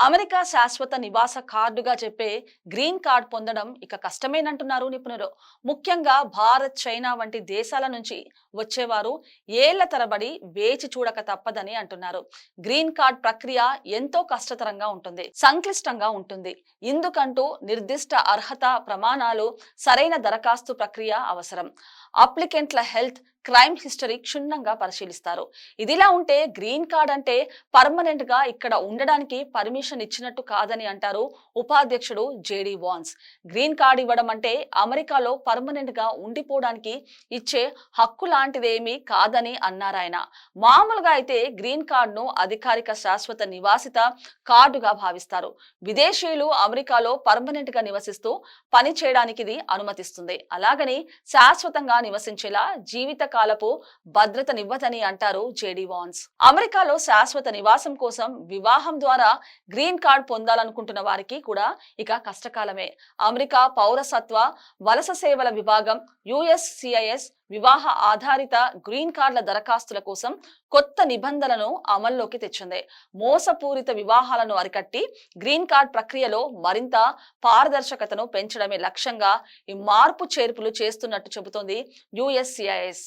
America శాశ్వత నివాస కార్డుగా చెప్పే గ్రీన్ కార్డ్ పొందడం ఇక కష్టమేనంటున్నారు నిపుణులు. ముఖ్యంగా భారత్, చైనా వంటి దేశాల నుంచి వచ్చేవారు ఏళ్ల తరబడి వేచి చూడక తప్పదని అంటున్నారు. గ్రీన్ కార్డ్ ప్రక్రియ ఎంతో కష్టతరంగా ఉంటుంది, సంక్లిష్టంగా ఉంటుంది. ఇందుకంటూ నిర్దిష్ట అర్హత ప్రమాణాలు, సరైన దరఖాస్తు ప్రక్రియ అవసరం. అప్లికెంట్ల హెల్త్, క్రైమ్ హిస్టరీ క్షుణ్ణంగా పరిశీలిస్తారు. ఇదిలా ఉంటే గ్రీన్ కార్డ్ అంటే పర్మనెంట్ గా ఇక్కడ ఉండడానికి పర్మిషన్ ఇచ్చినట్టు కాదని అంటారు ఉపాధ్యక్షుడు జేడి వాన్స్. గ్రీన్ కార్డ్ ఇవ్వడం అంటే అమెరికాలో పర్మనెంట్ గా ఉండిపోవడానికి ఇచ్చే హక్కు లాంటిదేమీ కాదని అన్నారాయన. మామూలుగా అయితే గ్రీన్ కార్డ్ ను అధికారిక శాశ్వత నివాసిత కార్డుగా భావిస్తారు. విదేశీయులు అమెరికాలో పర్మనెంట్ గా నివసిస్తూ పని చేయడానికి ఇది అనుమతిస్తుంది. అలాగని శాశ్వతంగా నివసించేలా జీవిత కాలపు భద్రతనివ్వదని అంటారు జేడి వాన్స్. అమెరికాలో శాశ్వత నివాసం కోసం వివాహం ద్వారా గ్రీన్ కార్డ్ పొందాలనుకుంటున్న వారికి కూడా ఇక కష్టకాలమే. అమెరికా పౌరసత్వ వలస సేవల విభాగం USCIS వివాహ ఆధారిత గ్రీన్ కార్డుల దరఖాస్తుల కోసం కొత్త నిబంధనలను అమల్లోకి తెచ్చింది. మోసపూరిత వివాహాలను అరికట్టి గ్రీన్ కార్డ్ ప్రక్రియలో మరింత పారదర్శకతను పెంచడమే లక్ష్యంగా ఈ మార్పు చేర్పులు చేస్తున్నట్టు చెబుతోంది USCIS.